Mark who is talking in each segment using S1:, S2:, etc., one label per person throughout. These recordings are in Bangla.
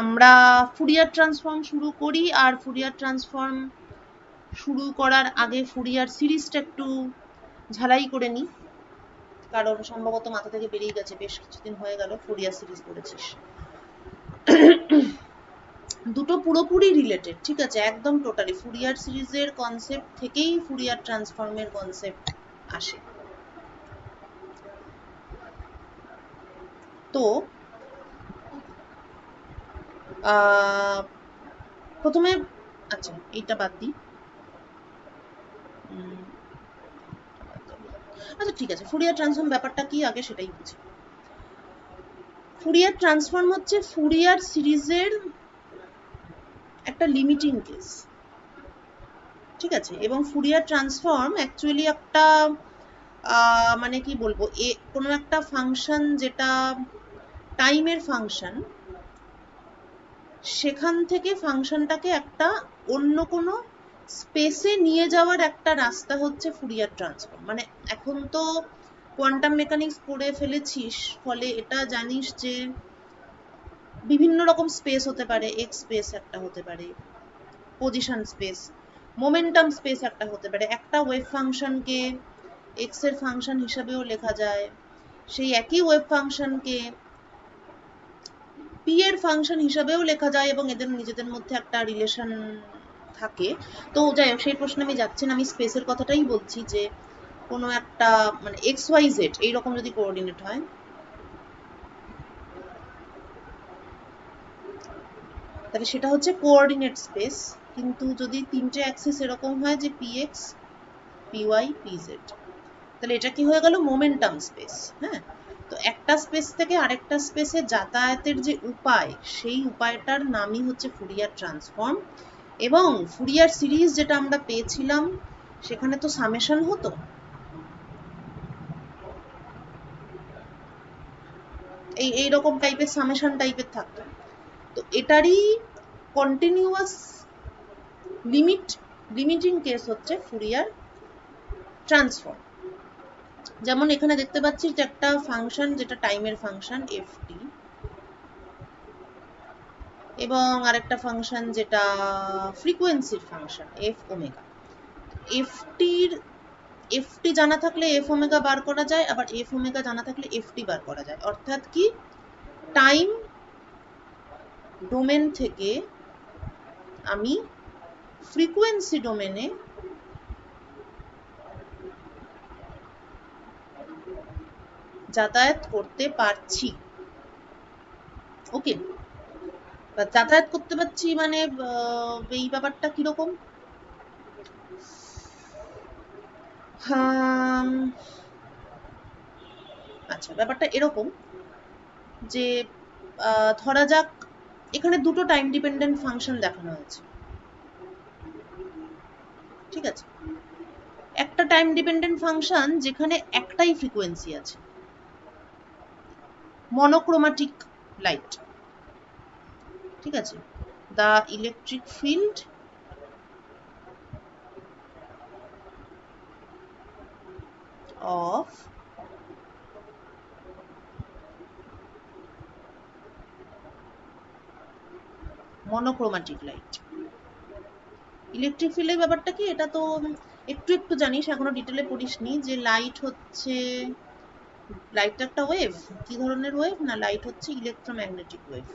S1: আমরা ফুরিয়ার ট্রান্সফর্ম শুরু করি, আর ফুরিয়ার ট্রান্সফর্ম শুরু করার আগে ফুরিয়ার সিরিজটা একটু ঝালাই করে নিই, কারণ সম্ভবত মাথা থেকে বেরিয়ে গেছে, বেশ কিছুদিন হয়ে গেল ফুরিয়ার সিরিজ পড়েছিস। দুটো পুরোপুরি রিলেটেড, ঠিক আছে, একদম টোটালি ফুরিয়ার সিরিজের কনসেপ্ট থেকেই ফুরিয়ার ট্রান্সফর্মের কনসেপ্ট আসে। তো প্রথমে, আচ্ছা এইটা বাদ দিই, আচ্ছা ঠিক আছে, ফুরিয়ার ট্রান্সফর্ম ব্যাপারটা কি আগে সেটাই বুঝি। ফুরিয়ার ট্রান্সফর্ম হচ্ছে ফুরিয়ার সিরিজের একটা লিমিটিং কেস, ঠিক আছে, এবং ফুরিয়ার ট্রান্সফর্ম অ্যাকচুয়ালি একটা মানে কি বলবো, কোনো একটা ফাংশন যেটা টাইমের ফাংশন, সেখান থেকে ফাংশনটাকে একটা অন্য কোনো স্পেসে নিয়ে যাওয়ার একটা রাস্তা হচ্ছে ফুরিয়ার ট্রান্সফর্ম। মানে এখন তো কোয়ান্টাম মেকানিক্স পড়ে ফেলেছিস, ফলে এটা জানিস যে বিভিন্ন রকম স্পেস হতে পারে, এক্স স্পেস একটা হতে পারে, পজিশন স্পেস, মোমেন্টাম স্পেস একটা হতে পারে। একটা ওয়েভ ফাংশনকে এক্স এর ফাংশন হিসাবেও লেখা যায়, সেই একই ওয়েভ ফাংশনকে পি এর ফাংশন হিসাবেও লেখা যায়, এবং এদের নিজেদের মধ্যে একটা রিলেশন থাকে। তো যাই হোক, সেই প্রশ্নে আমি যাচ্ছি না, আমি স্পেসের কথাটাই বলছি, যে কোনো একটা মানে এক্স ওয়াই জেড এইরকম যদি কোঅর্ডিনেট হয়, তাহলে সেটা হচ্ছে কোঅর্ডিনেট স্পেস। কিন্তু যদি তিনটে অ্যাক্সিস এরকম হয় যে p x, p y, p z, তাহলে এটা কি হয়ে গেল, মোমেন্টাম স্পেস। হ্যাঁ, তো একটা স্পেস থেকে আরেকটা স্পেসে যাতায়াতের যে উপায়, সেই উপায়টার নামই হচ্ছে ফুরিয়ার ট্রান্সফর্ম। এবং ফুরিয়ার সিরিজ যেটা আমরা পেয়েছিলাম, সেখানে তো সামেশন হতো, এইরকম টাইপের সামেশন টাইপের থাকতো। তো এটারই কন্টিনিউয়াস লিমিটিং কেস হচ্ছে ফুরিয়ার ট্রান্সফর্ম। যেমন এখানে দেখতে পাচ্ছি যে একটা ফাংশন যেটা টাইমের ফাংশন এফ টি, এবং আরেকটা ফাংশন যেটা ফ্রিকোয়েন্সির function f omega. F t জানা থাকলে এফ ওমেগা বার করা যায়, আবার এফ ওমেগা জানা থাকলে এফ টি বার করা যায়। অর্থাৎ কি, টাইম ডোমেন থেকে আমি ফ্রিকোয়েন্সি ডোমেনে যাতায়াত করতে পারছি। ওকে, যাতায়াত করতে পারছি মানে এই ব্যাপারটা কিরকম, আচ্ছা ব্যাপারটা এরকম যে ধরা যাক এখানে দুটো টাইম ডিপেন্ডেন্ট ফাংশন দেখানো হয়েছে, ঠিক আছে, একটা টাইম ডিপেন্ডেন্ট ফাংশন যেখানে একটাই ফ্রিকোয়েন্সি আছে, মনোক্রোমাটিক লাইট, ঠিক আছে, the electric field of monochromatic light. Electric ফিল্ডের ব্যাপারটা কি, এটা তো একটু একটু জানিস, এখনো ডিটেলে পড়িসনি, যে লাইট হচ্ছে, লাইট একটা ওয়েভ। কি ধরনের ওয়েভ না, লাইট হচ্ছে ইলেকট্রোম্যাগনেটিক ওয়েভ।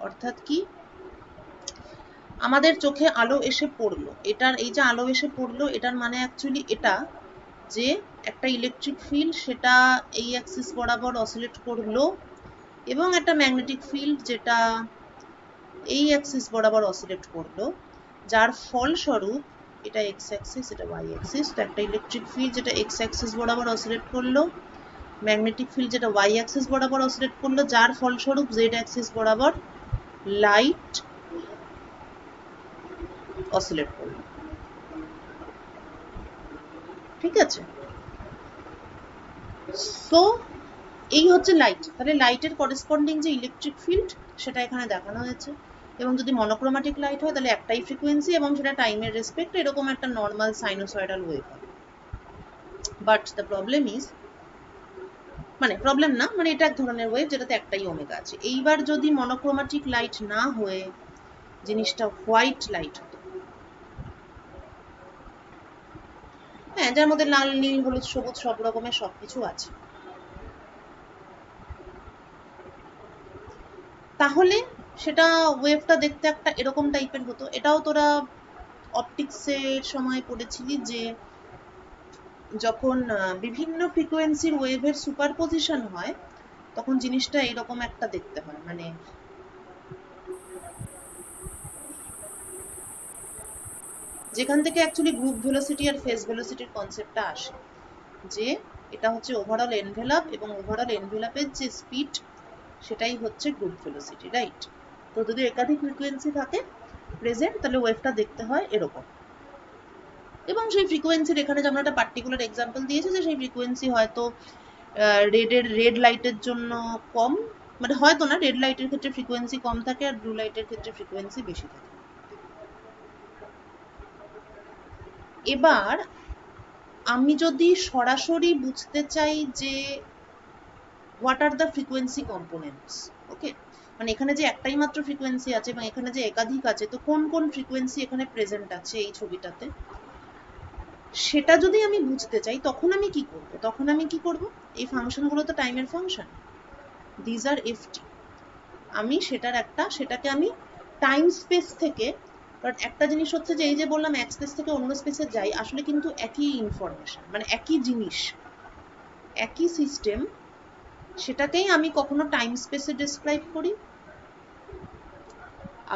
S1: অর্থাৎ কি, আমাদের চোখে আলো এসে পড়লো, এটার এই যে আলো এসে পড়লো, এটার মানে অ্যাকচুয়ালি এটা যে একটা ইলেকট্রিক ফিল্ড সেটা এই অ্যাক্সিস বরাবর অসিলেট করলো, এবং একটা ম্যাগনেটিক ফিল্ড যেটা এই অ্যাক্সিস বরাবর অসিলেট করলো, যার ফলস্বরূপ এটা এক্স অ্যাক্সিস, এটা ওয়াই অ্যাক্সিস। তো একটা ইলেকট্রিক ফিল্ড যেটা এক্স অ্যাক্সিস বরাবর অসিলেট করলো, ম্যাগনেটিক ফিল্ড যেটা ওয়াই অ্যাক্সিস বরাবর অসিলেট করলো, যার ফলস্বরূপ জেড অ্যাক্সিস বরাবর লাইট অসিলেট করলো, ঠিক আছে। সো এই হচ্ছে লাইট। তাহলে লাইটের করেসপন্ডিং যে ইলেকট্রিক ফিল্ড সেটা এখানে দেখানো হয়েছে, এবং যদি মনোক্রোমাটিক লাইট হয় তাহলে একটাই ফ্রিকোয়েন্সি, এবং সেটা টাইমের রেসপেক্ট এরকম একটা নর্মাল সাইনোসয়েডাল ওয়েভ হবে। বাট দ্য প্রবলেম ইজ, মানে প্রবলেম না, মানে এটা এক ধরনের ওয়েভ যেটাতে একটাই ওমেগা আছে। এইবার যদি মনোক্রোমাটিক লাইট না হয়ে জিনিসটা হোয়াইট লাইট হতো, হ্যাঁ, যার মধ্যে লাল, নীল, হলুদ, সবুজ সব রকমের সবকিছু আছে, তাহলে সেটা ওয়েভটা দেখতে একটা এরকম টাইপের হতো। এটাও তোরা অপটিক্সের সময় পড়েছিলি যে যখন বিভিন্ন ফ্রিকোয়েন্সির ওয়েভের সুপারপজিশন হয় তখন জিনিসটা এরকম একটা দেখতে হয়, মানে যেখান থেকে অ্যাকচুয়ালি গ্রুপ ভেলোসিটি আর ফেজ ভেলোসিটির কনসেপ্টটা আসে, যে এটা হচ্ছে ওভারঅল এনভেলাপ এবং ওভারঅল এনভেলাপের যে স্পিড সেটাই হচ্ছে গ্রুপ ভেলোসিটি, রাইট? তো যদি একাধিক ফ্রিকোয়েন্সি থাকে প্রেজেন্ট তাহলে ওয়েভটা দেখতে হয় এরকম। এবং সেই ফ্রিকোয়েন্সির এখানে যেমন একটা পার্টিকুলার এক্সাম্পল দিয়েছে যে সেই ফ্রিকোয়েন্সি হয়তো রেড লাইটের জন্য কম, মানে হয়তো না, রেড লাইটের ক্ষেত্রে ফ্রিকোয়েন্সি কম থাকে আর ব্লু লাইটের ক্ষেত্রে ফ্রিকোয়েন্সি বেশি থাকে। এবার আমি যদি সরাসরি বুঝতে চাই যে what are the frequency components, okay, মানে এখানে যে একটাই মাত্র ফ্রিকোয়েন্সি আছে এবং এখানে যে একাধিক আছে, তো কোন কোন ফ্রিকোয়েন্সি এখানে প্রেজেন্ট আছে এই ছবিটাতে, সেটা যদি আমি বুঝতে চাই তখন আমি কি করব? তখন আমি কি করব, এই ফাংশনগুলো তো টাইমের ফাংশন, দিজ আর এফটি, আমি সেটাকে আমি টাইম স্পেস থেকে, বাট একটা জিনিস হচ্ছে যে এই যে বললাম এক স্পেস থেকে অন্য স্পেসে যাই, আসলে কিন্তু একই ইনফরমেশন, মানে একই জিনিস, একই সিস্টেম, সেটাকেই আমি কখনো টাইম স্পেসে ডেসক্রাইব করি,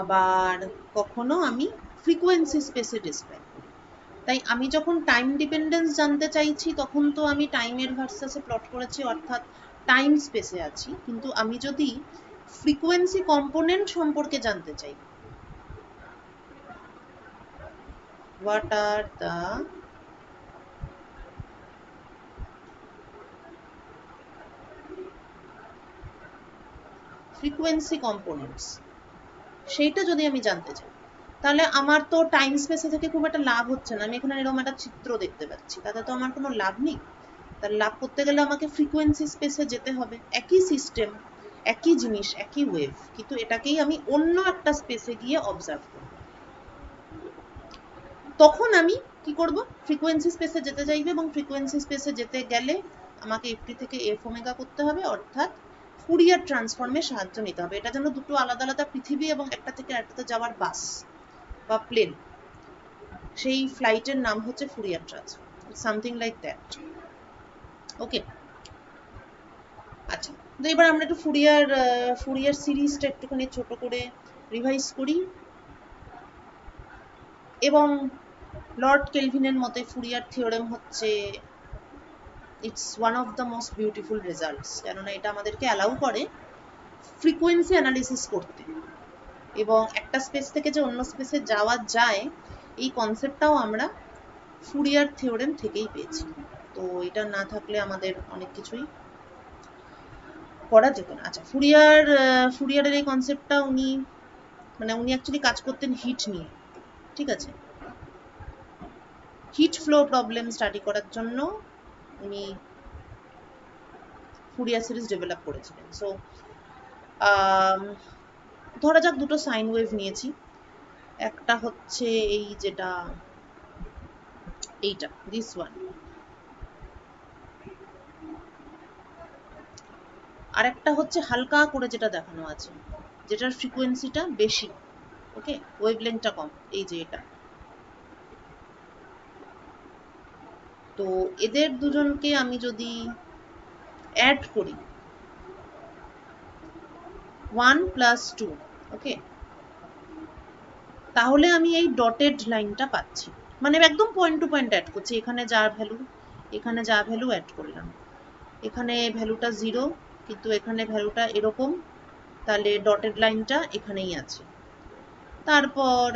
S1: আবার কখনো আমি ফ্রিকোয়েন্সি স্পেসে ডেসক্রাইব করি। তাই আমি যখন টাইম ডিপেন্ডেন্স জানতে চাইছি তখন তো আমি টাইমের ভার্সাসে প্লট করেছি, অর্থাৎ টাইম স্পেসে আছি। কিন্তু আমি যদি ফ্রিকোয়েন্সি কম্পোনেন্ট সম্পর্কে জানতে চাই, what are the frequency components, সেইটা যদি আমি জানতে চাই তাহলে আমার তো টাইম স্পেসে থেকে খুব একটা লাভ হচ্ছে না। আমি এখানে এরকম একটা চিত্র দেখতে পাচ্ছি, তাতে তো আমার কোনো লাভ নেই। তার লাভ করতে গেলে আমাকে ফ্রিকোয়েন্সি স্পেসে যেতে হবে, একই সিস্টেম, একই জিনিস, একই ওয়েভ, কিন্তু এটাকেই আমি অন্য একটা স্পেসে গিয়ে অবজার্ভ করব। তখন আমি কি করব, ফ্রিকোয়েন্সি স্পেসে যেতে চাইবে এবং ফ্রিকোয়েন্সি স্পেসে যেতে গেলে আমাকে এফটি থেকে এফ ওমেগা করতে হবে, অর্থাৎ ফুরিয়ার ট্রান্সফর্মের সাহায্য নিতে হবে। এটা যেন দুটো আলাদা আলাদা পৃথিবী এবং একটা থেকে আরেকটাতে যাওয়ার বাস বা প্লেন, সেই ফ্লাইটের নাম হচ্ছে Fourier transform, something like that. Okay, আচ্ছা, তো এবার আমরা একটু ফুরিয়ার সিরিজটা একটুখানি ছোট করে রিভাইজ করি। এবং লর্ড কেলভিনের মতে ফুরিয়ার থিওরেম হচ্ছে it's one of the most beautiful results, কেননা এটা আমাদেরকে অ্যালাউ করে ফ্রিকোয়েন্সি অ্যানালিসিস করতে, এবং একটা স্পেস থেকে যে অন্য স্পেসে যাওয়া যায় এই কনসেপ্টটাও আমরা ফুরিয়ার থিওরেম থেকেই পেয়েছি। তো এটা না থাকলে আমাদের অনেক কিছুই করা যেত না। আচ্ছা, ফুরিয়ারের এই কনসেপ্টটা উনি অ্যাকচুয়ালি কাজ করতেন হিট নিয়ে, ঠিক আছে, হিট ফ্লো প্রবলেম স্টাডি করার জন্য উনি ফুরিয়ার সিরিজ ডেভেলপ করেছিলেন। সো ধরা যাক দুটো সাইন ওয়েভ নিয়েছি, একটা হচ্ছে এই যেটা এইটা দিস ওয়ান, আর একটা হচ্ছে হালকা করে যেটা দেখানো আছে, যেটার ফ্রিকোয়েন্সিটা বেশি, ওকে, ওয়েভলেন্থটা কম, এই যে এটা। তো এদের দুজনকে আমি যদি অ্যাড করি 1 + 2, ওকে, তাহলে আমি এই ডটেড লাইনটা পাচ্ছি, মানে একদম পয়েন্ট টু পয়েন্ট অ্যাড করছি, এখানে যা ভ্যালু এখানে যা ভ্যালু অ্যাড করলাম, এখানে ভ্যালুটা 0 কিন্তু এখানে ভ্যালুটা এরকম, তাহলে ডটেড লাইনটা এখানেই আছে। তারপর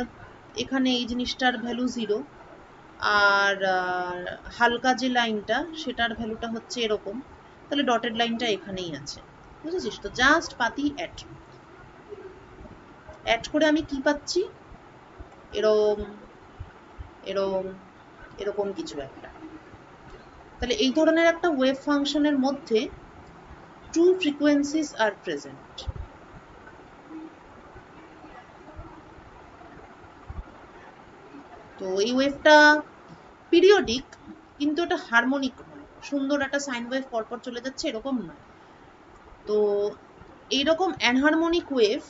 S1: এখানে এই জিনিসটার ভ্যালু 0, আর হালকা যে লাইনটা সেটার ভ্যালুটা হচ্ছে এরকম, তাহলে ডটেড লাইনটা এখানেই আছে, বুঝেছিস? তো জাস্ট পাতি অ্যাড করে আমি কি পাচ্ছি, এরম এরম এরকম কিছু একটা। তাহলে এই ধরনের একটা ওয়েভ ফাংশনের মধ্যে two frequencies are present. তো এই ওয়েভটা পিরিয়ডিক, কিন্তু এটা হারমোনিক নয়, সুন্দর একটা সাইন ওয়েভ পরপর চলে যাচ্ছে এরকম নয়। তো এইরকম অ্যানহারমোনিক ওয়েভ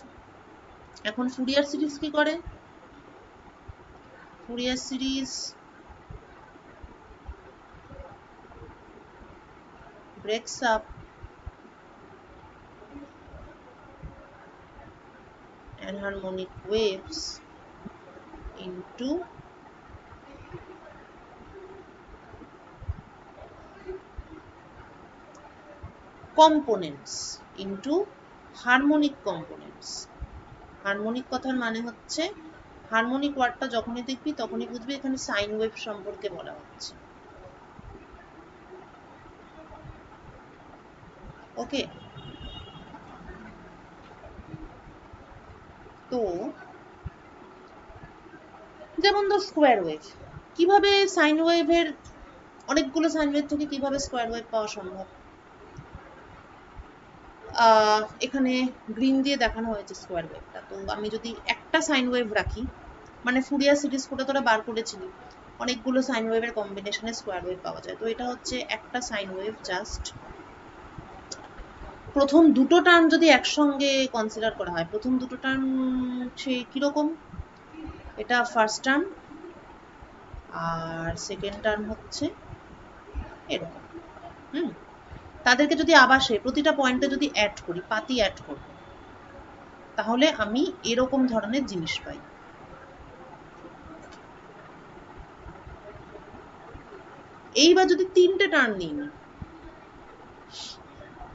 S1: এখন ফুরিয়ার সিরিজ কি করে? Fourier series breaks up enharmonic waves into components, into harmonic components. Harmonic কথার মানে হচ্ছে, হারমোনিক ওয়ার্ডটা যখনই দেখবি তখনই বুঝবি এখানে সাইন ওয়েভ সম্পর্কে বলা হচ্ছে। ওকে, তো যেমন ধর স্কোয়ার ওয়েভ, কিভাবে সাইন ওয়েভের অনেকগুলো সাইন ওয়েভ থেকে কিভাবে স্কোয়ার ওয়েভ পাওয়া সম্ভব? এখানে গ্রিন দিয়ে দেখানো হয়েছে স্কোয়ার ওয়েভটা। তো আমি যদি একটা সাইন ওয়েভ রাখি, মানে ফুরিয়ার সিরিজ করে তোরা বার করেছিলি অনেকগুলো সাইন ওয়েভের কম্বিনেশনে স্কোয়ার ওয়েভ পাওয়া যায়। তো এটা হচ্ছে একটা সাইন ওয়েভ, জাস্ট প্রথম দুটো টার্ম যদি একসঙ্গে কনসিডার করা হয়, প্রথম দুটো টার্ম সে কিরকম, এটা ফার্স্ট টার্ম আর সেকেন্ড টার্ম হচ্ছে এরকম। তাদেরকে যদি আবাসে প্রতিটা পয়েন্টে যদি অ্যাড করি, পাতি অ্যাড করব, তাহলে আমি এরকম ধরনের জিনিস পাই। এইবার যদি তিনটে টার্ম নিই,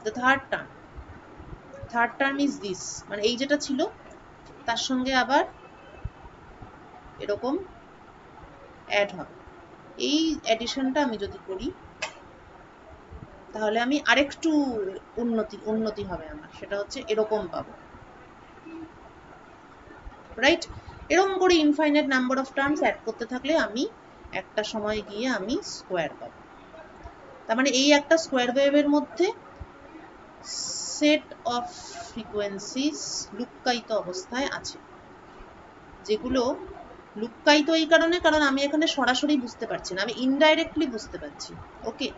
S1: the third term is this, মানে এই যেটা ছিল তার সঙ্গে আবার এরকম অ্যাড হবে। এই অ্যাডিশনটা আমি যদি করি তাহলে আমি আরেকটু উন্নতি হবে আমার, সেটা হচ্ছে এরকম পাবো, রাইট? এরকম করে infinite number of terms add করতে থাকলে আমি একটা সময় গিয়ে আমি স্কোয়ার পাবো। তার মানে এই একটা স্কোয়ার ওয়েভের মধ্যে সেট অফ ফ্রিকোয়েন্সিস লুক্কায়িত অবস্থায় আছে, যেগুলো লুক্কায়িত এই কারণে, কারণ আমি এখানে সরাসরি বুঝতে পারছি না, আমি ইনডাইরেক্টলি বুঝতে পারছি। ওকে,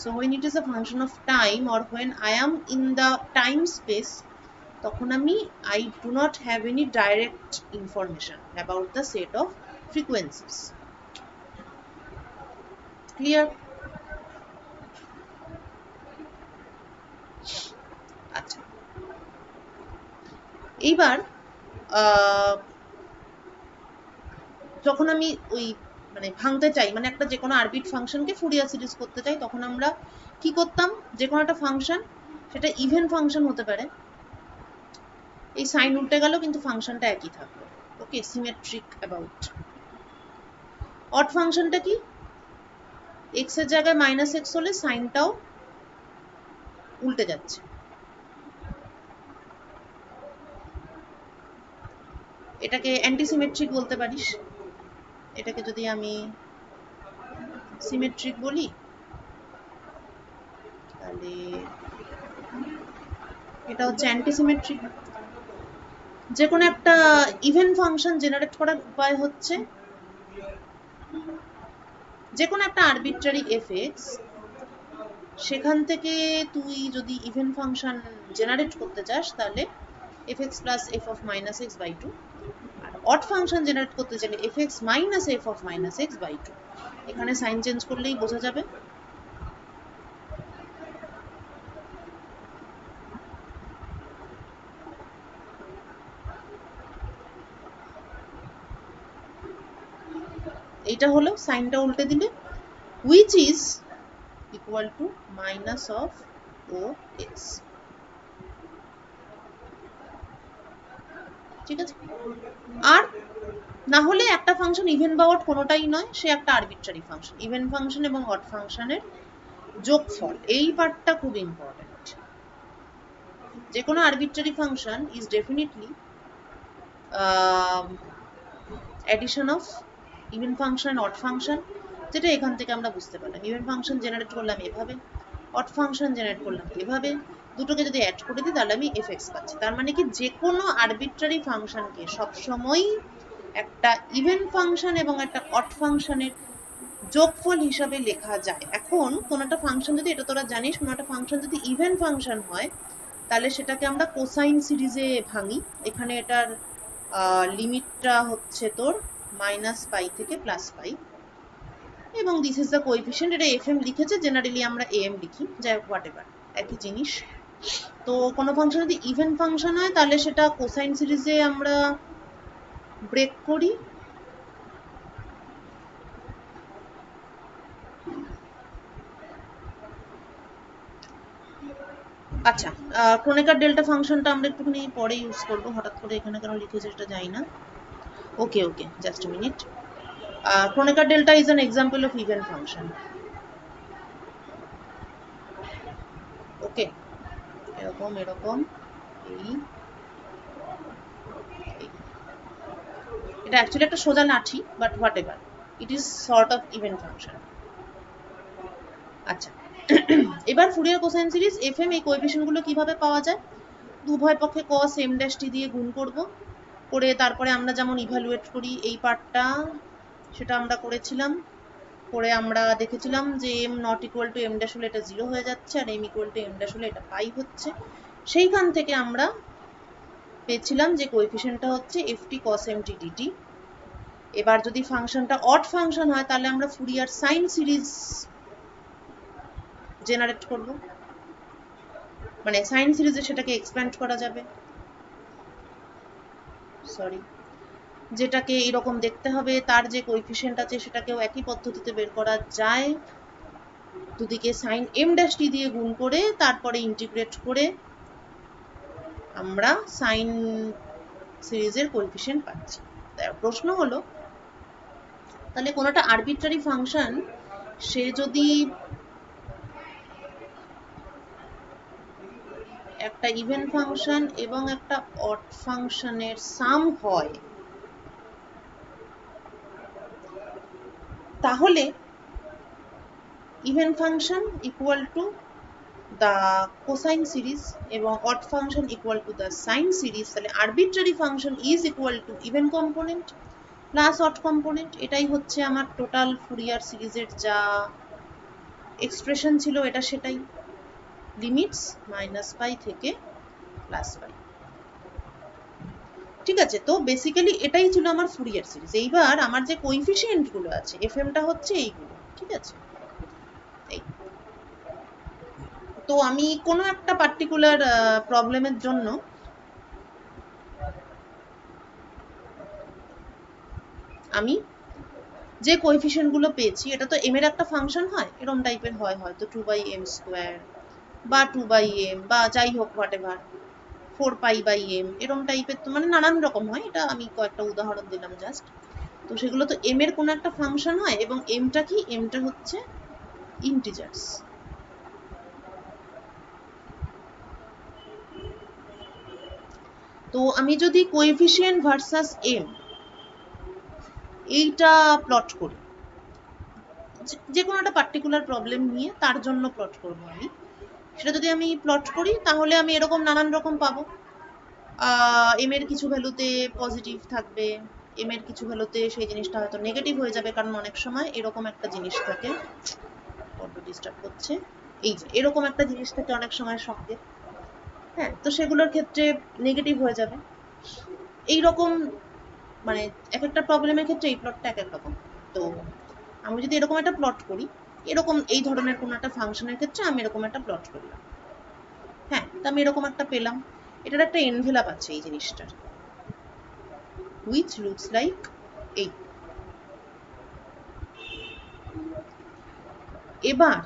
S1: so when it is a function of time or when I am in the time space, তখন আমি I do not have any direct information about the set of frequencies. Clear? আচ্ছা, এইবার যখন আমি ওই মানে ভাঙতে চাই, মানে একটা যে কোনো আরবিট ফাংশনকে ফুরিয়ার সিরিজ করতে চাই, তখন আমরা কি করতাম? যে কোনো একটা ফাংশন, সেটা ইভেন ফাংশন হতে পারে, এই সাইন উল্টে গেল কিন্তু ফাংশনটা একই থাকলো। ওকে, সিমেট্রিক অ্যাবাউট। অড ফাংশনটা কি? এক্স এর জায়গায় মাইনাস এক্স হলে সাইনটাও উল্টে যাচ্ছে। এটাকে অ্যান্টিসিমেট্রিক বলতে পারিস। এটাকে যদি আমি সিমেট্রিক বলি তাহলে এটা হচ্ছে অ্যান্টিসিমেট্রিক। যে কোনো একটা ইভেন ফাংশন জেনারেট করার উপায় হচ্ছে যে কোনো একটা আরবিট্রারি এফএক্স, সেখান থেকে তুই যদি ইভেন ফাংশন জেনারেট করতে চাস তাহলে fx plus f of minus x by two, আর অড ফাংশন জেনারেট করতে চাইলে fx minus f of minus x by two. এখানে সাইন চেঞ্জ করলেই বোঝা যাবে। এইটা হলো সাইনটা উল্টে দিলে, which is equal to minus of ox। ঠিক আছে? আর না হলে একটা ফাংশন ইভেন বা অড কোনোটাই নয়, সে একটা আরবিট্রারি ফাংশন। ইভেন ফাংশন এবং অড ফাংশনের যোগফল, এই পার্টটা খুব ইম্পর্টেন্ট। যে কোনো arbitrary function is definitely addition of even function odd function, যেটা এখান থেকে আমরা বুঝতে পারলাম। ইভেন ফাংশন জেনারেট করলাম এভাবে, অড ফাংশন জেনারেট করলাম এভাবে, দুটোকে যদি অ্যাড করে দিই তাহলে আমি fx পাচ্ছি। তার মানে কি যে কোনো আরবিট্রারি ফাংশনকে সবসময় একটা ইভেন ফাংশন এবং একটা অড ফাংশনের যোগফল হিসাবে লেখা যায়। এখন কোন একটা ফাংশন যদি, এটা তোরা জানিস, কোন একটা ফাংশন যদি ইভেন ফাংশন হয় তাহলে সেটাকে আমরা কোসাইন সিরিজে ভাঙি। এখানে এটার লিমিটটা হচ্ছে তোর -π থেকে +π, এবং দিস ইজ দ্য কোএফিসিয়েন্ট। এটা fm লিখেছে, জেনারেলি আমরা am লিখি, যাই হোক হোয়াট এভার, একই জিনিস। তো কোনো ফাংশন যদি ইভেন ফাংশন হয় তাহলে সেটা কোসাইন সিরিজে আমরা ব্রেক করি। আচ্ছা, ক্রোনেকার ডেল্টা ফাংশনটা আমরা একটুখানি পরে ইউজ করবো, হঠাৎ করে এখানে কেন লিখেছে সেটা জানি না। ওকে, just a minute. Kronecker delta is an example of even function. Okay, এরকম এই এটা অ্যাকচুয়ালি একটা সোজা লাঠি, but what ever, it is sort of even function. আচ্ছা, এবার ফুরিয়ার কোসাইন সিরিজ fm, এই কোএফিসিয়েন্ট গুলো কিভাবে পাওয়া যায়? উভয় পক্ষে cos m' দিয়ে গুণ করব, করে তারপরে আমরা যেমন ইভালুয়েট করি এই পার্টটা, সেটা আমরা করেছিলাম। করে আমরা দেখেছিলাম যে m not equal to m dash হলে এটা 0 হয়ে যাচ্ছে, আর m equal to m dash হলে এটা পাই হচ্ছে। সেইখান থেকে আমরা পেয়েছিলাম যে কোএফিসিয়েন্টটা হচ্ছে ft cos mt dt। এবার যদি ফাংশনটা অড ফাংশন হয় তাহলে আমরা ফুরিয়ার সাইন সিরিজ জেনারেট করব, মানে সাইন সিরিজে সেটাকে এক্সপ্যান্ড করা যাবে, সরি, যেটাকে এরকম দেখতে হবে, তার যে কোএফিসিয়েন্ট আছে সেটাকেও একই পদ্ধতিতে বের করা যায়। দুদিকে সাইন m ড্যাশ টি দিয়ে গুণ করে তারপরে ইন্টিগ্রেট করে আমরা সাইন সিরিজের কোএফিসিয়েন্ট পাচ্ছি। প্রশ্ন হলো, তাহলে কোনোটা আরবিট্রারি ফাংশন সে যদি একটা ইভেন ফাংশন এবং একটা অড ফাংশনের সাম হয়, তাহলে even function equal to the cosine series এবং odd function equal to the sine series. তাহলে arbitrary function is equal to even component plus odd component. এটাই হচ্ছে আমার টোটাল ফুরিয়ার সিরিজের যা এক্সপ্রেশন ছিল, এটা সেটাই, লিমিটস -π থেকে +π। ঠিক আছে, তো বেসিক্যালি এটাই ছিল আমার ফুরিয়ার সিরিজ। এইবার আমার যে কোএফিসিয়েন্ট গুলো আছে fmটা হচ্ছে এইগুলো, ঠিক আছে। এই তো আমি কোনো একটা পার্টিকুলার প্রবলেমের জন্য আমি যে কোএফিসিয়েন্ট গুলো পেয়েছি, এটা তো m এর একটা ফাংশন হয়, এরকম টাইপের হয়, হয়তো 2/m² বা 2/m বা যাই হোক হোয়াট এভার, 4π/m, এরকম টাইপের, তো মানে নানান রকম হয়। এটা আমি কয়েকটা উদাহরণ দিলাম জাস্ট। তো সেগুলো তো m এর কোনো একটা ফাংশন হয়, এবং mটা কি, mটা হচ্ছে ইন্টিজার্স। তো আমি যদি কোএফিসিয়েন্ট ভার্সাস m এইটা প্লট করি, যে কোনো একটা পার্টিকুলার প্রবলেম নিয়ে তার জন্য প্লট করব আমি, সেটা যদি আমি প্লট করি তাহলে আমি এরকম নানান রকম পাবো। m এর কিছু ভ্যালুতে পজিটিভ থাকবে, m এর কিছু ভ্যালুতে সেই জিনিসটা হয়তো নেগেটিভ হয়ে যাবে, কারণ অনেক সময় এরকম একটা জিনিস থাকে, বড্ড ডিস্টার্ব করছে, এই যে এরকম একটা জিনিস থাকে অনেক সময় সঙ্গে, হ্যাঁ, তো সেগুলোর ক্ষেত্রে নেগেটিভ হয়ে যাবে। এইরকম মানে এক একটা প্রবলেমের ক্ষেত্রে এই প্লটটা এক এক রকম। তো আমি যদি এরকম একটা প্লট করি, এরকম এই ধরনের কোনো একটা ফাংশনের ক্ষেত্রে আমি এরকম একটা প্লট করলাম, হ্যাঁ, তো আমি এরকম একটা পেলাম। এটার একটা এনভেলাপ আছে এই জিনিসটার, which looks like এই। এবার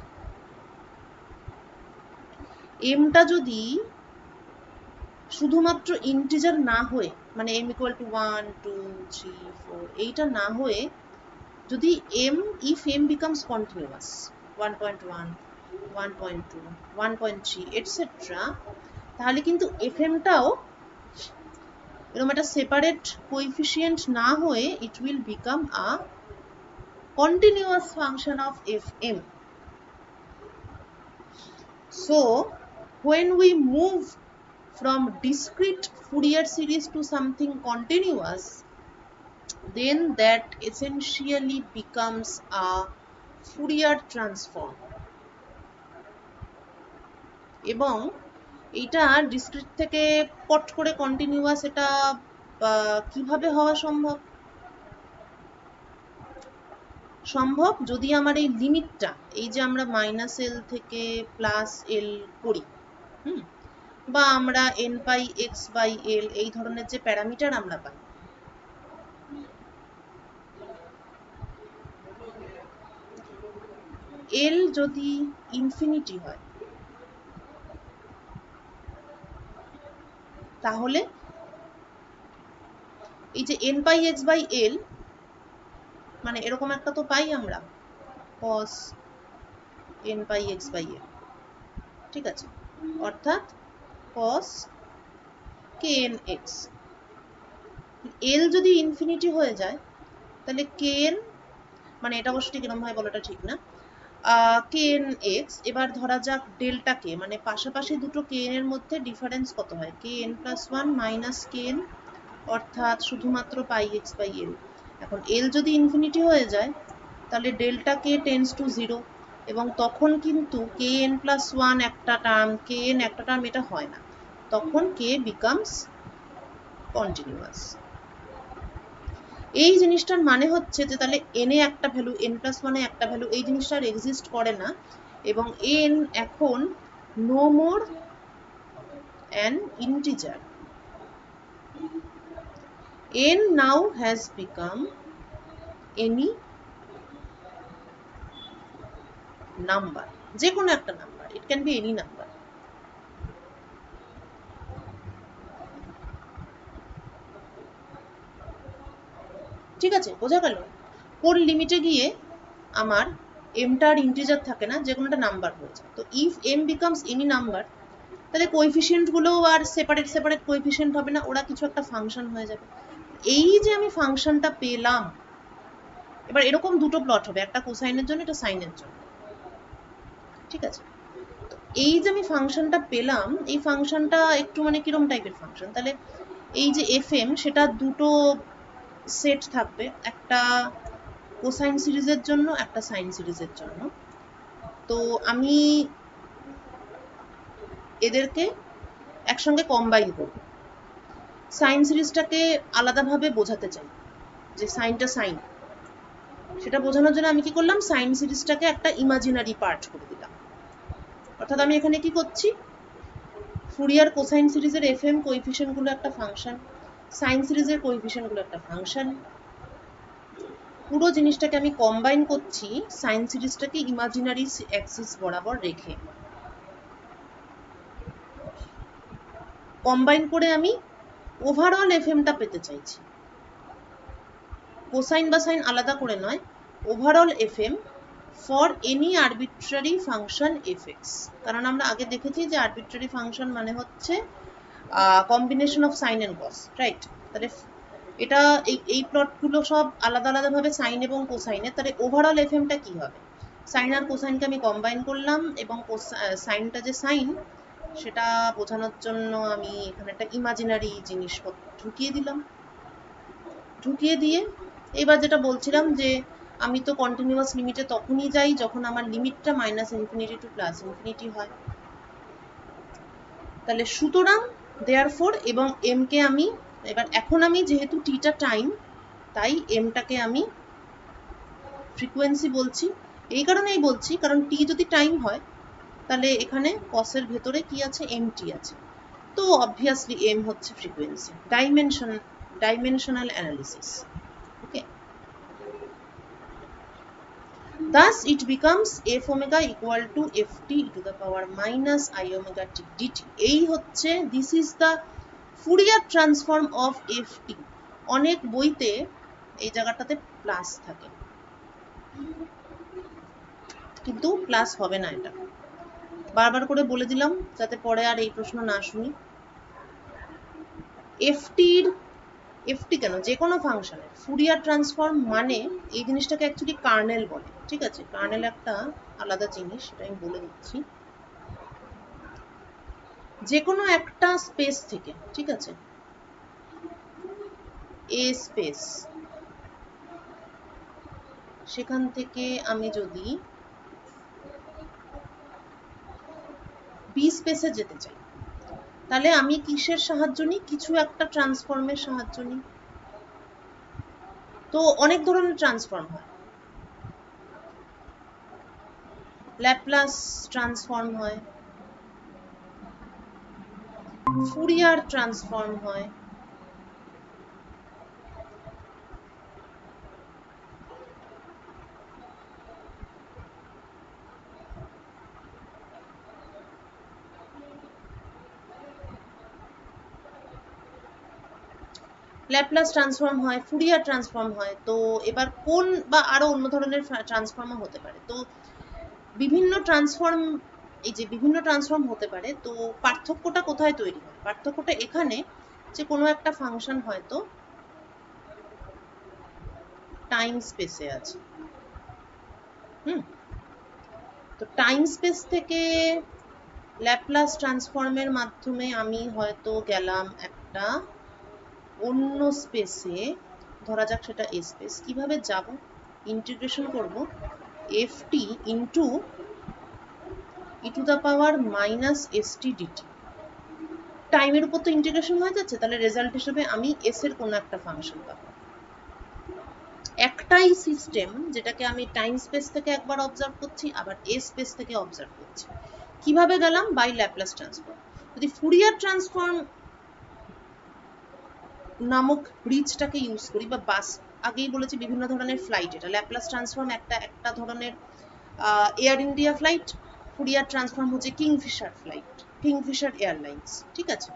S1: mটা যদি শুধুমাত্র ইন্টিজার না হয়ে, মানে m equal to 1 2 3 4 এইটা না হয়ে, যদি if m becomes continuous 1.1 1.2 1.3 etc., তাহলে কিন্তু fmটাও এরকম একটা সেপারেট কোএফিসিয়েন্ট না হয়ে it will become a continuous function of fm. So when we move from discrete Fourier series to something continuous, then that essentially becomes a Fourier transform. এবং এটা ডিসক্রিট থেকে পট করে কন্টিনিউয়াস, এটা কিভাবে হওয়া সম্ভব? সম্ভব যদি আমার এই লিমিটটা, এই যে আমরা -l থেকে +l করি, বা আমরা n পাই x/l এই ধরনের যে প্যারামিটার আমরা পাই, l যদি ইনফিনিটি হয় তাহলে এই যে n পাই x/l মানে এরকম একটা তো পাই আমরা cos n পাই x/l, ঠিক আছে, অর্থাৎ cos knx। l যদি ইনফিনিটি হয়ে যায় তাহলে kn, মানে এটা অবশ্য ঠিক এরকম ভাবে বলাটা ঠিক না, knx, এবার ধরা যাক ডেল্টা k, মানে পাশাপাশি দুটো kn এর মধ্যে ডিফারেন্স কত হয়, kn+1 - kn, অর্থাৎ শুধুমাত্র পাই x/l। এখন l যদি ইনফিনিটি হয়ে যায় তাহলে ডেল্টা k টেন্ডস টু 0, এবং তখন কিন্তু kn+1 একটা টার্ম, kn একটা টার্ম, এটা হয় না, তখন k বিকামস কন্টিনিউয়াস। এই জিনিসটার মানে হচ্ছে যে তাহলে n এ একটা ভ্যালু, n+1 এ একটা ভ্যালু, এই জিনিসটা আর এক্সিস্ট করে না, এবং n এখন no more an integer. n now has become any number, যে কোনো একটা number, it can be any number। ঠিক আছে, বোঝা গেল? কোন লিমিটে গিয়ে আমার mটা আর ইন্টিজার থাকে না, যে কোনো একটা নাম্বার হয়ে যায়। তো if m becomes any number, তাহলে কোএফিসিয়েন্ট গুলো আর সেপারেট সেপারেট কোএফিসিয়েন্ট হবে না, ওরা কিছু একটা ফাংশন হয়ে যাবে। এই যে আমি ফাংশনটা পেলাম, এবার এরকম দুটো প্লট হবে, একটা কোসাইনের জন্য, একটা সাইনের জন্য, ঠিক আছে। এই যে আমি ফাংশনটা পেলাম, এই ফাংশনটা একটু মানে কিরম টাইপের ফাংশন, তাহলে এই যে fm, সেটা দুটো সেট থাকবে, একটা কোসাইন সিরিজের জন্য, একটা সাইন সিরিজের জন্য। তো আমি এদেরকে একসঙ্গে কম্বাইন করব, সাইন সিরিজটাকে আলাদাভাবে বোঝাতে চাই, যে সাইনটা সাইন, সেটা বোঝানোর জন্য আমি কি করলাম, সাইন সিরিজটাকে একটা ইমাজিনারি পার্ট করে দিলাম। অর্থাৎ আমি এখানে কি করছি, ফুরিয়ার কোসাইন সিরিজের fm কোএফিসিয়েন্ট গুলো একটা ফাংশন, সাইন সিরিজের কোএফিসিয়েন্ট গুলো একটা ফাংশন, পুরো জিনিসটাকে আমি কম্বাইন করছি সাইন সিরিজটাকে ইমাজিনারি অ্যাক্সিস বরাবর রেখে। কম্বাইন করে আমি ওভারঅল fmটা পেতে চাইছি, কোসাইন বা সাইন আলাদা করে নয়, overall fm for any arbitrary function fx। কারণ আমরা আগে দেখেছি যে আরবিট্রারি ফাংশন মানে হচ্ছে combination of sine and cos, right? তাহলে এটা এই প্লটগুলো সব আলাদা আলাদাভাবে সাইন এবং কোসাইনের, তাহলে ওভারঅল fmটা কি হবে, সাইন আর কোসাইনকে আমি কম্বাইন করলাম, এবং সাইনটা যে সাইন সেটা বোঝানোর জন্য আমি এখানে একটা ইমাজিনারি জিনিস ঢুকিয়ে দিলাম। ঢুকিয়ে দিয়ে এবার যেটা বলছিলাম যে আমি তো কন্টিনিউয়াস লিমিটে তখনই যাই যখন আমার লিমিটটা -ইনফিনিটি টু +ইনফিনিটি হয়। তাহলে সুতরাং দেয়ারফর, এবং m কে আমি এবার, এখন আমি যেহেতু টিটা টাইম, তাই mটাকে আমি ফ্রিকোয়েন্সি বলছি। এই কারণেই বলছি কারণ টি যদি টাইম হয় তাহলে এখানে কসের ভেতরে কি আছে, mt আছে, তো অবভিয়াসলি m হচ্ছে frequency, dimensional analysis. Okay, thus it becomes f omega equal to ft e to the power minus I omega t dt। এই হচ্ছে, this is the Fourier transform of ft। অনেক বইতে এই জায়গাটাতে প্লাস থাকে, কিন্তু প্লাস হবে না, এটা বারবার করে বলে দিলাম যাতে পরে আর এই প্রশ্ন না শুনি। ft কেন, যে কোনো ফাংশনের ফুরিয়ার ট্রান্সফর্ম মানে এই জিনিসটাকে অ্যাকচুয়ালি কার্নেল বলে, ঠিক আছে? কার্নেল একটা আলাদা জিনিস, সেটা আমি বলে দিচ্ছি। যে কোনো একটা স্পেস থেকে, ঠিক আছে, এ স্পেস, সেখান থেকে আমি যদি বি স্পেসে যেতে চাই, তাহলে আমি কিসের সাহায্য নিই? কিছু একটা ট্রান্সফর্মের সাহায্য নিই। তো অনেক ধরনের ট্রান্সফর্ম হয়, ল্যাপ্লাস ট্রান্সফর্ম হয়, ফুরিয়ার ট্রান্সফর্ম হয়, ল্যাপ্লাস ট্রান্সফর্ম হয়, ফুরিয়ার ট্রান্সফর্ম হয়। তো এবার কোন বা আরো অন্য ধরনের ট্রান্সফর্মও হতে পারে। তো বিভিন্ন ট্রান্সফর্ম, এই যে বিভিন্ন ট্রান্সফর্ম হতে পারে, তো পার্থক্যটা কোথায় তৈরি হয়? পার্থক্যটা এখানে যে কোনো একটা ফাংশন হয়তো টাইম স্পেসে আছে, তো টাইম স্পেস থেকে ল্যাপ্লাস ট্রান্সফর্মের মাধ্যমে আমি হয়তো গেলাম একটা অন্য স্পেসে, ধরা যাক সেটা এ স্পেস। কিভাবে যাব? ইন্টিগ্রেশন করব ft into E to the power minus st dt। টাইমের উপর তো ইন্টিগ্রেশন হয়ে যাচ্ছে, তাহলে রেজাল্ট হিসেবে আমি এস এর কোনো একটা ফাংশন পাবো। একটাই সিস্টেম যেটাকে আমি টাইম স্পেস থেকে একবার অবজার্ভ করছি, আবার এ স্পেস থেকে অবজার্ভ করছি। কিভাবে গেলাম? By Laplace transform. যদি ফুরিয়ার ট্রান্সফর্ম নামক ব্রিজটাকে ইউজ করি, বা বাস, আগেই বলেছি বিভিন্ন ধরনের ফ্লাইট, এটা ল্যাপ্লাস ট্রান্সফর্ম একটা ধরনের air India flight, Fourier transform হচ্ছে কিংফিশার ফ্লাইট, কিংফিশার এয়ারলাইন্স, ঠিক আছে।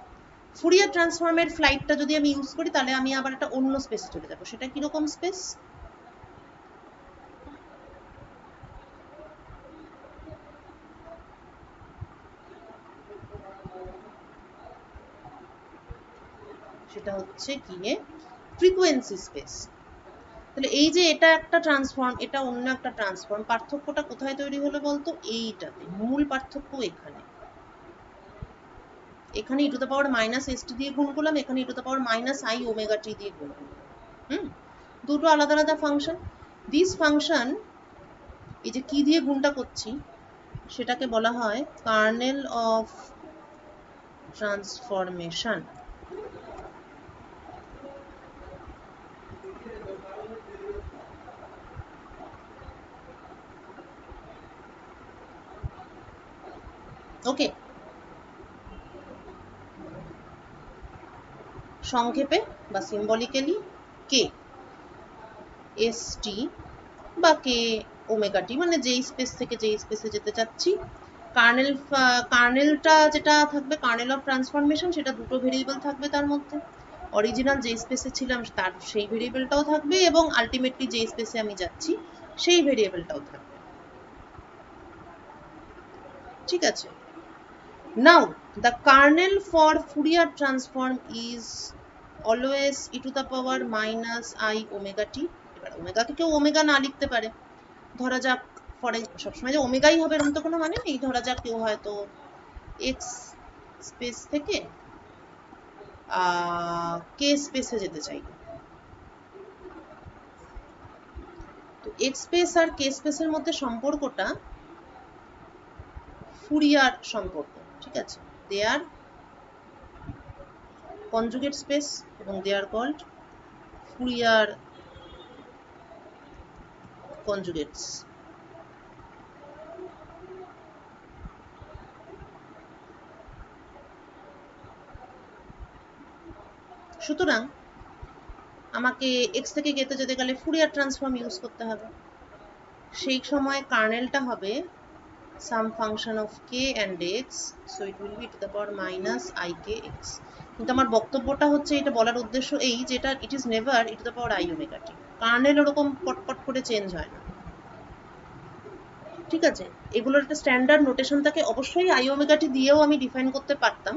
S1: ফুরিয়ার ট্রান্সফর্মের ফ্লাইটটা যদি আমি ইউজ করি, তাহলে আমি আবার একটা অন্য স্পেসে চলে যাবো। সেটা কিরকম স্পেস? সেটা হচ্ছে গিয়ে ফ্রিকোয়েন্সি স্পেস। তাহলে এই যে এটা একটা ট্রান্সফর্ম, এটা অন্য একটা ট্রান্সফর্ম, পার্থক্যটা কোথায় তৈরি হলো বলতো? এইটাতে। মূল পার্থক্য এখানে। এখানে e to the power minus s t দিয়ে গুণ করলাম, এখানে e to the power minus i omega t দিয়ে গুণ করলাম। দুটো আলাদা আলাদা ফাংশন। দিস ফাংশন, এই যে কি দিয়ে গুণটা করছি সেটাকে বলা হয় কার্নেল অফ ট্রান্সফরমেশন। ওকে, সংক্ষেপে বা সিম্বলিক্যালি কে এস টি বা কে ওমেগা টি, মানে যেই স্পেস থেকে যেই স্পেসে যেতে চাচ্ছি। কার্নেলটা যেটা থাকবে, কার্নেল অফ ট্রান্সফরমেশন, সেটা দুটো ভেরিয়েবল থাকবে তার মধ্যে। অরিজিনাল যে স্পেসে ছিলাম তার সেই ভেরিয়েবলটাও থাকবে, এবং আলটিমেটলি যে স্পেসে আমি যাচ্ছি সেই ভেরিয়েবলটাও থাকবে, ঠিক আছে। Now the kernel for Fourier transform is always e to the power minus i omega t. এবার ওমেগাকে কেউ ওমেগা না লিখতে পারে, ধরা যাক ফর সবসময় যে ওমেগাই হবে এরকম তো কোনো মানে নেই। ধরা যাক কেউ হয়তো এক্স স্পেস থেকে কে স্পেসে যেতে চাইবে, তো এক্স স্পেস আর কে স্পেসের মধ্যে সম্পর্কটা ফুরিয়ার সম্পর্ক, ঠিক আছে। দে আর কনজুগেট স্পেস এবং দে আর কল্ড ফুরিয়ার কনজুগেটস। সুতরাং আমাকে এক্স থেকে কেতে যেতে গেলে ফুরিয়ার ট্রান্সফর্ম ইউজ করতে হবে। সেই সময় কার্নেলটা হবে some function of k and x, so it will be to the power minus I k x। কিন্তু আমার বক্তব্যটা হচ্ছে, এটা বলার উদ্দেশ্য এই যে এটা it is never E to the power i omega T. Kernel ওরকম পটপট করে চেঞ্জ হয় না, ঠিক আছে। এগুলোর একটা স্ট্যান্ডার্ড নোটেশন থাকে। অবশ্যই আই ওমেগা টি দিয়েও আমি ডিফাইন করতে পারতাম,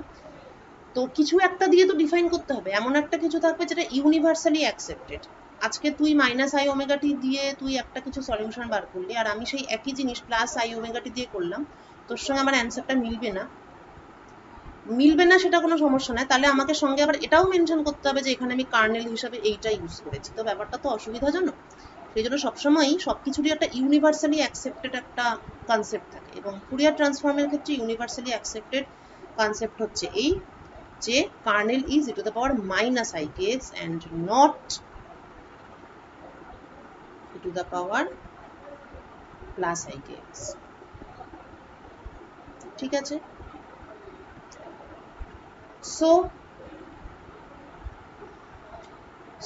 S1: তো কিছু একটা দিয়ে তো ডিফাইন করতে হবে। এমন একটা কিছু থাকবে যেটা ইউনিভার্সালি অ্যাকসেপ্টেড। আজকে তুই মাইনাস আই ওমেগা টি দিয়ে তুই একটা কিছু সলিউশন বার করলি, আর আমি সেই একই জিনিস প্লাস আই ওমেগা টি দিয়ে করলাম, তোর সঙ্গে আমার অ্যান্সারটা মিলবে না। মিলবে না সেটা কোনো সমস্যা নাই, তাহলে আমাকে সঙ্গে আবার এটাও মেনশন করতে হবে যে এখানে আমি কার্নেল হিসাবে এইটা ইউজ করেছি, তো ব্যাপারটা তো অসুবিধাজনক। সেই জন্য সবসময়ই সব কিছুরই একটা ইউনিভার্সালি অ্যাকসেপ্টেড একটা কনসেপ্ট থাকে, এবং ফুরিয়ার ট্রান্সফর্মের ক্ষেত্রে ইউনিভার্সালি অ্যাকসেপ্টেড কনসেপ্ট হচ্ছে এই যে kernel is e to the power minus ikx and not e to the power plus ikx। ঠিক আছে, সো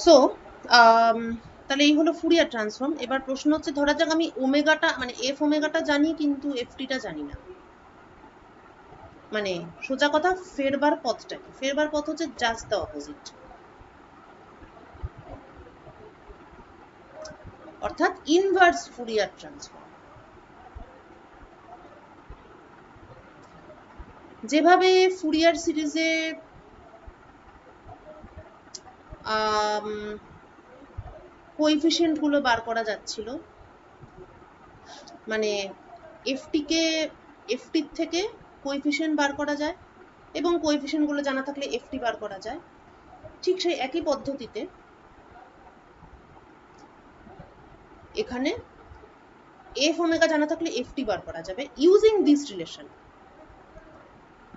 S1: সো তাহলে এই হলো ফুরিয়ার ট্রান্সফর্ম। এবার প্রশ্ন হচ্ছে, ধরা যাক আমি ওমেগাটা মানে এফ ওমেগাটা জানি কিন্তু এফটিটা জানি না, মানে সোজা কথা ফেরবার পথটা কি? ফেরবার পথ হচ্ছে জাস্ট দ্য অপোজিট, অর্থাৎ ইনভার্স ফুরিয়ার ট্রান্সফর্ম। যেভাবে ফুরিয়ার সিরিজে কোএফিসিয়েন্ট গুলো বার করা যাচ্ছিল, মানে এফটির থেকে কোএফিসিয়েন্ট বার করা যায় এবং কোএফিসিয়েন্ট গুলো জানা থাকলে এফটি বার করা যায়, ঠিক সেই একই পদ্ধতিতে এখানে এফ ওমেগা জানা থাকলে এফটি বার করা যাবে ইউজিং দিস রিলেশন।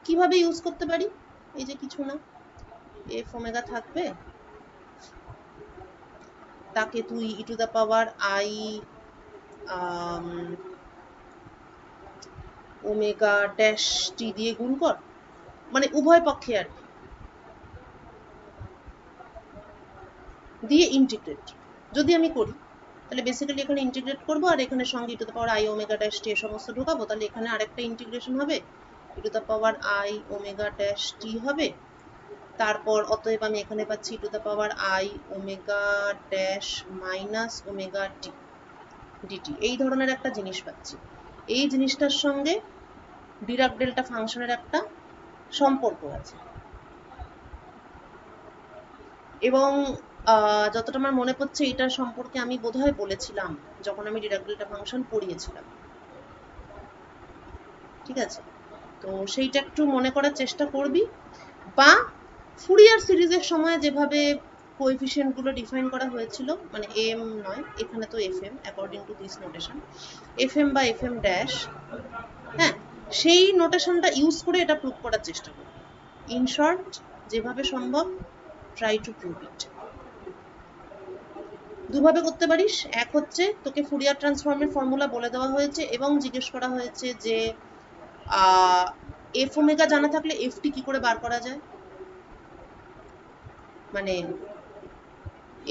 S1: কিভাবে ইউজ করতে পারি? এই যে কিছু না, এফ ওমেগা থাকবে, তাকে তুই e to the power i omega dash t দিয়ে গুণ কর, মানে উভয় পক্ষে আর কি, দিয়ে ইন্টিগ্রেট যদি আমি করি, তাহলে বেসিক্যালি এখানে ইন্টিগ্রেট করবো আর এখানে সঙ্গে e to the power i omega dash t সমস্ত ঢোকাবো, তাহলে এখানে আরেকটা ইন্টিগ্রেশন হবে, e to the power i omega dash t হবে, তারপর অতএব আমি এখানে পাচ্ছি e to the power i omega dash minus omega t d t, এই ধরনের একটা জিনিস পাচ্ছি। এই জিনিসটার সঙ্গে ডিরাক ডেল্টা ফাংশনের একটা সম্পর্ক আছে, এবং যতটা আমার মনে পড়ছে এটার সম্পর্কে আমি বোধহয় বলেছিলাম যখন আমি ডিরাক ডেল্টা ফাংশন পড়িয়েছিলাম। ঠিক আছে, তো সেইটা একটু মনে করার চেষ্টা করবি, বা ফুরিয়ার সিরিজের সময় যেভাবে কোএফিসিয়েন্ট গুলো ডিফাইন করা হয়েছিল, মানে এম নয়, এখানে তো f m according to this notation, f m বা এফ এম ড্যাশ, হ্যাঁ, সেই নোটেশনটা ইউজ করে এটা প্রুভ করার চেষ্টা করবি। ইন শর্ট, যেভাবে সম্ভব ট্রাই টু প্রুভ ইট। দুভাবে করতে পারিস, এক হচ্ছে তোকে ফুরিয়ার ট্রান্সফর্মের ফর্মুলা বলে দেওয়া হয়েছে এবং জিজ্ঞেস করা হয়েছে যে এফ ওমেগা জানা থাকলে এফটি কি করে বার করা যায়, মানে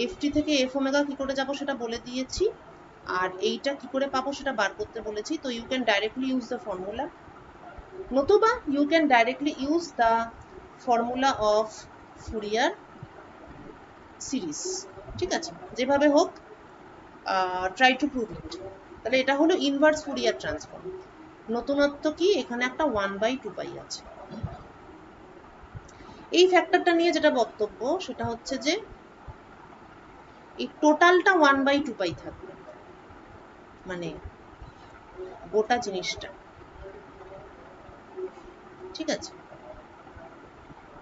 S1: এফটি থেকে এফ ওমেগা কি করে যাব সেটা বলে দিয়েছি, আর এইটা কি করে পাবো সেটা বার করতে বলেছি। তো you can directly use the formula, নতুবা you can directly use the formula of Fourier series. ঠিক আছে, যেভাবে হোক ট্রাই টু প্রুভ ইট। তাহলে এটা হলো ইনভার্স ফুরিয়ার ট্রান্সফর্ম। নতুনত্ব কি, এখানে একটা 1/2 আছে। এই ফ্যাক্টরটা নিয়ে যেটা বক্তব্য সেটা হচ্ছে যে এই টোটালটা 1/2 থাকবে, মানে গোটা জিনিসটা। ঠিক আছে,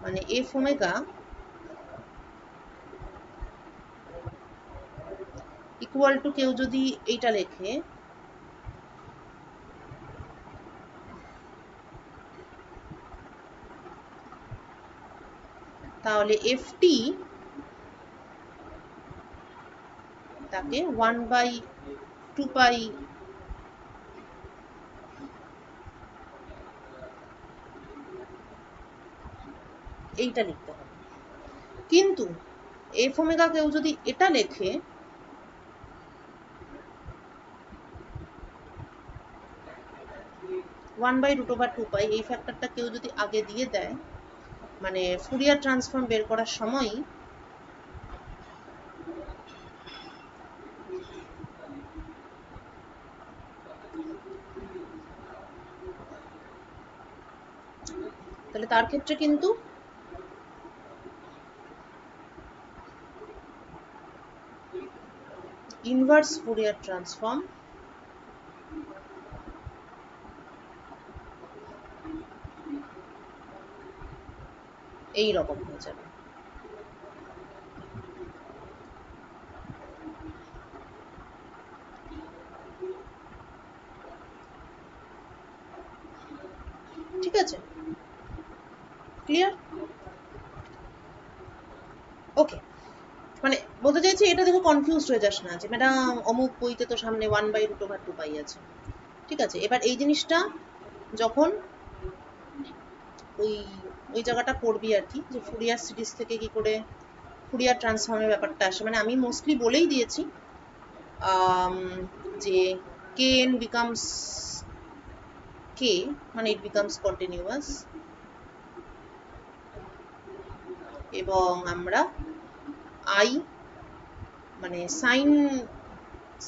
S1: মানে এফ ওমেগা ইকুয়াল টু, কেউ যদি এইটা লেখে, তাহলে এফটি তাকে 1/2 এইটা লিখতে হবে। কিন্তু এফ ওমেগা কেউ যদি এটা লেখে, ওয়ান বাই রুট ওভার 2 পাই, এই ফ্যাক্টরটা কেউ যদি আগে দিয়ে দেয়, মানে ফুরিয়ার ট্রান্সফর্ম বের করার সময় তাহলে তার ক্ষেত্রে কিন্তু ইনভার্স ফুরিয়ার ট্রান্সফর্ম এই রকম হয়ে যাবে। ঠিক আছে, ক্লিয়ার? ওকে, মানে বলতে চাইছি এটা দেখে কনফিউজ হয়ে যাস না যে ম্যাডাম অমুক বইতে তো সামনে 1/√2 আছে। ঠিক আছে, এবার এই জিনিসটা যখন ওই ওই জায়গাটা পড়বি আর কি, যে ফুরিয়ার সিরিজ থেকে কি করে ফুরিয়ার ট্রান্সফর্মের ব্যাপারটা আসে, মানে আমি মোস্টলি বলেই দিয়েছি যে kn becomes k, মানে it becomes continuous, এবং আমরা i মানে সাইন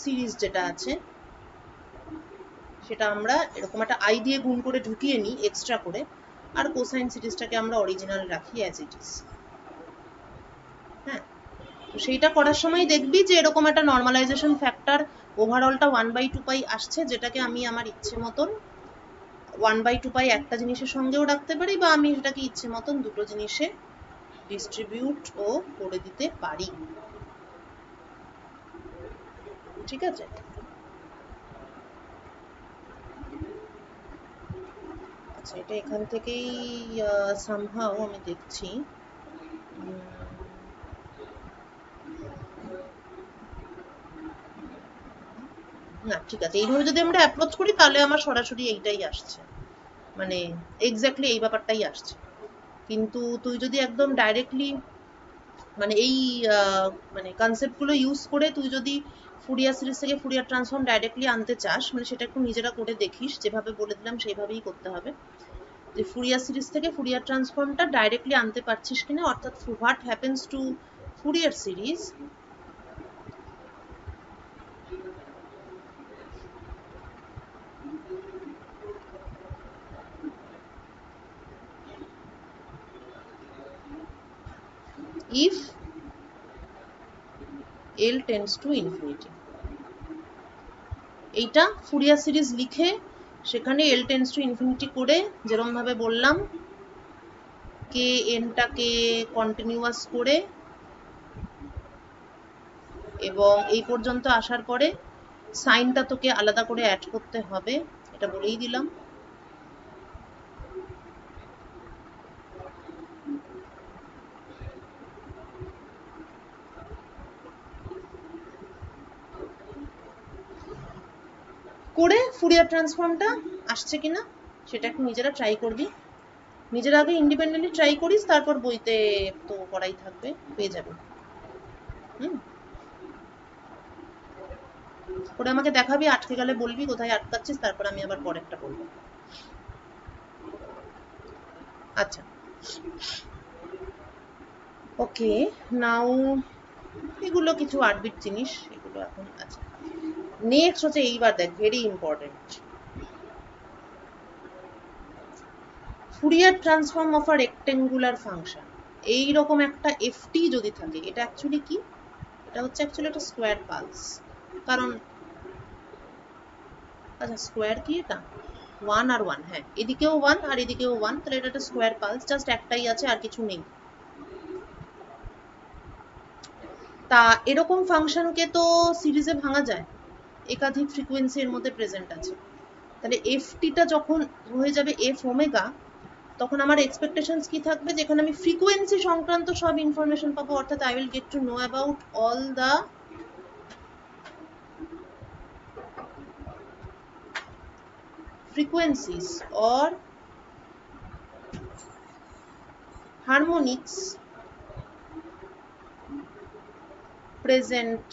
S1: সিরিজ যেটা আছে সেটা আমরা এরকম একটা i দিয়ে গুণ করে ঢুকিয়ে নিই এক্সট্রা করে, আর কোসাইন সিরিজটাকে আমরা অরিজিনাল রাখি অ্যাজ ইট ইজ। হ্যাঁ, তো সেইটা করার সময় দেখবি যে এরকম একটা নর্মালাইজেশন ফ্যাক্টর ওভারঅলটা 1/2 আসছে, যেটাকে আমি আমার ইচ্ছে মতন 1/2 একটা জিনিসের সঙ্গেও রাখতে পারি, বা আমি সেটাকে ইচ্ছে মতন দুটো জিনিসে ডিস্ট্রিবিউট ও করে দিতে পারি। ঠিক আছে, আচ্ছা এটা এখান থেকেই সামহাও আমি দেখছি না, ঠিক আছে, এইভাবে যদি আমরা অ্যাপ্রোচ করি তাহলে আমার সরাসরি এইটাই আসছে, মানে এক্স্যাক্টলি এই ব্যাপারটাই আসছে। কিন্তু তুই যদি একদম ডাইরেক্টলি মানে এই মানে কনসেপ্টগুলো ইউজ করে তুই যদি ফুরিয়ার সিরিজ থেকে ফুরিয়ার ট্রান্সফর্ম ডাইরেক্টলি আনতে চাস, মানে সেটা একটু নিজেরা করে দেখিস, যেভাবে বলে দিলাম সেইভাবেই করতে হবে, যে ফুরিয়ার সিরিজ থেকে ফুরিয়ার ট্রান্সফর্মটা ডাইরেক্টলি আনতে পারছিস কিনা, অর্থাৎ what happens to Fourier series if L tends to infinity। এইটা ফুরিয়ার সিরিজ লিখে সেখানে L tends to infinity করে যেরকম ভাবে বললাম কে এনটাকে কন্টিনিউয়াস করে, এবং এই পর্যন্ত আসার পরে সাইনটা তোকে আলাদা করে অ্যাড করতে হবে, এটা বলেই দিলাম। করে ফুরিয়ার ট্রান্সফর্মটা আসছে কিনা সেটা একটু নিজেরা ট্রাই করবি, নিজেরা আগে ইন্ডিপেন্ডেন্টলি ট্রাই করিস, তারপর বইতে তো করাই থাকবে, পেয়ে যাবে। করে আমাকে দেখাবি, আটকে গেলে বলবি কোথায় আটকাচ্ছিস, তারপর আমি আবার পরেরটা বলবো। আচ্ছা, ওকে, নাও এগুলো কিছু আরবিট জিনিস, এগুলো এখন আচ্ছা। নেক্সট হচ্ছে এইবার দেখ, very important, Fourier transform of a rectangular function. এইরকম একটা এফটি যদি থাকে, এটা অ্যাকচুয়ালি কি, এটা হচ্ছে অ্যাকচুয়ালি একটা স্কোয়ার পালস, কারণ আচ্ছা স্কোয়ার কি এটা 1 আর 1, হ্যাঁ এদিকেও 1 আর এদিকেও 1, তাহলে এটা একটা স্কোয়ার পালস, জাস্ট একটাই আছে আর কিছু নেই। তা এরকম ফাংশনকে তো সিরিজে ভাঙা যায়, একাধিক ফ্রিকোয়েন্সি এর মধ্যে প্রেজেন্ট আছে, তাহলে এফটিটা যখন হয়ে যাবে এফ ওমেগা, তখন আমার এক্সপেকটেশনস কি থাকবে, যেখানে আমি ফ্রিকোয়েন্সি সংক্রান্ত সব ইনফরমেশন পাবো, অর্থাৎ I will get to know about all the frequencies or harmonics present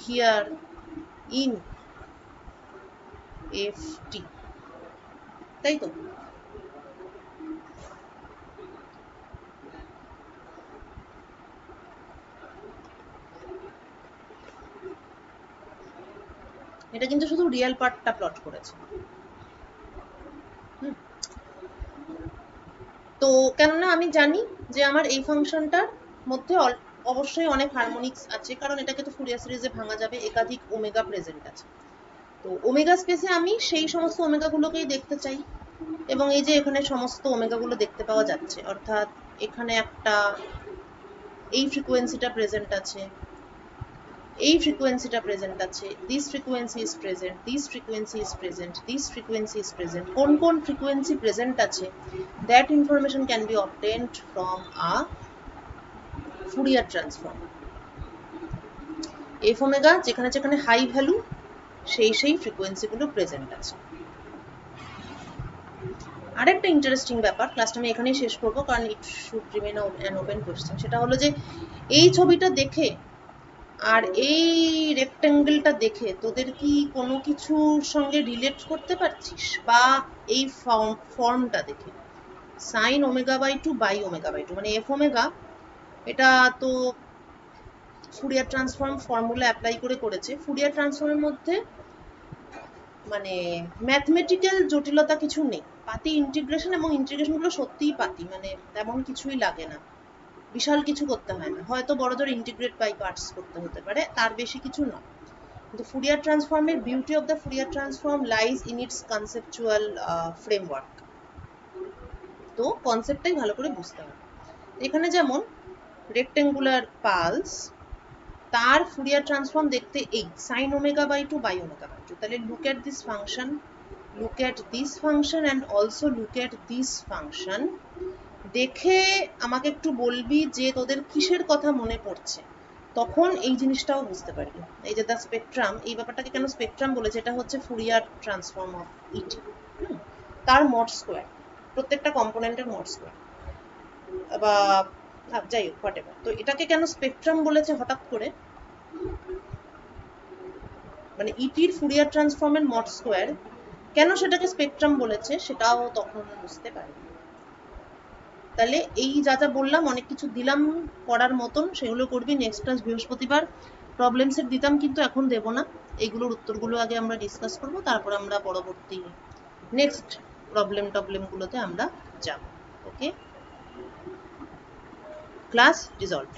S1: here in FT, তাই তো? এটা কিন্তু শুধু রিয়েল পার্টটা প্লট করেছে। তো কেননা আমি জানি যে আমার এই ফাংশনটার মধ্যে অবশ্যই অনেক হারমোনিক্স আছে, কারণ এটাকে তো ফুরিয়ার সিরিজে ভাঙা যাবে, একাধিক ওমেগা প্রেজেন্ট আছে। তো ওমেগা স্পেসে আমি সেই সমস্ত ওমেগাগুলোকেই দেখতে চাই, এবং এই যে এখানে সমস্ত ওমেগাগুলো দেখতে পাওয়া যাচ্ছে, অর্থাৎ এখানে একটা এই ফ্রিকোয়েন্সিটা প্রেজেন্ট আছে, এই ফ্রিকোয়েন্সিটা প্রেজেন্ট আছে, this frequency is present, this frequency is present, this frequency is present. কোন কোন ফ্রিকোয়েন্সি প্রেজেন্ট আছে, that information can be obtained from a Fourier transform. F omega যেখানে যেখানে হাই ভ্যালু সেই ফ্রিকোয়েন্সিগুলো প্রেজেন্ট আছে। আরেকটা ইন্টারেস্টিং ব্যাপার, ক্লাসটা আমি এখানেই শেষ করবো কারণ it should remain an open question, সেটা হলো যে এই ছবিটা দেখে আর এই রেক্ট্যাঙ্গেলটা দেখে তোদের কি কোনো কিছুর সঙ্গে রিলেট করতে পারছিস? বা এই ফর্মটা দেখে sine omega by two by omega by two, মানে এফ ওমেগা, এটা তো ফুরিয়ার ট্রান্সফর্ম ফর্মুলা অ্যাপ্লাই করে করেছে। ফুরিয়ার ট্রান্সফর্মের মধ্যে মানে ম্যাথমেটিক্যাল জটিলতা কিছু নেই, পাতি ইন্টিগ্রেশন, এবং ইন্টিগ্রেশনগুলো সত্যিই পাতি, মানে তেমন কিছুই লাগে না, বিশাল কিছু করতে হয় না, হয়তো বড় ধরে ইন্টিগ্রেট বাই পার্টস করতে হতে পারে, তার বেশি কিছু না। কিন্তু ফুরিয়ার ট্রান্সফর্মের beauty of the Fourier transform lies in its conceptual framework. তো কনসেপ্টটাই ভালো করে বুঝতে হবে। এখানে যেমন রেক্টেঙ্গুলার পালস, তার ফুরিয়ার ট্রান্সফর্ম দেখতে এই sine omega by two by omega by two. তাহলে look at this function, look at this function and also look at this function. দেখে আমাকে একটু বলবি যে তোদের কিসের কথা মনে পড়ছে, তখন এই জিনিসটাও বুঝতে পারবি। এই যে দ্য স্পেকট্রাম, এই ব্যাপারটাকে কেন স্পেকট্রাম বলেছে, এটা হচ্ছে ফুরিয়ার ট্রান্সফর্ম অফ ইটি, তার মড স্কোয়ার, প্রত্যেকটা কম্পোনেন্টের মড স্কোয়ার, বা যাই হোক হোয়াটএভার। তো এটাকে কেন স্পেকট্রাম বলেছে হঠাৎ করে, মানে ইটির ফুরিয়ার ট্রান্সফর্মের মড স্কোয়ার কেন সেটাকে স্পেকট্রাম বলেছে সেটাও তখন বুঝতে পারবি। তাহলে এই যা যা বললাম, অনেক কিছু দিলাম পড়ার মতন, সেগুলো করবি। নেক্সট ক্লাস বৃহস্পতিবার প্রবলেম সেট দিতাম, কিন্তু এখন দেব না, এইগুলোর উত্তরগুলো আগে আমরা ডিসকাস করব, তারপর আমরা পরবর্তী নেক্সট প্রবলেমগুলোতে আমরা যাব। ওকে, ক্লাস রিজলভ।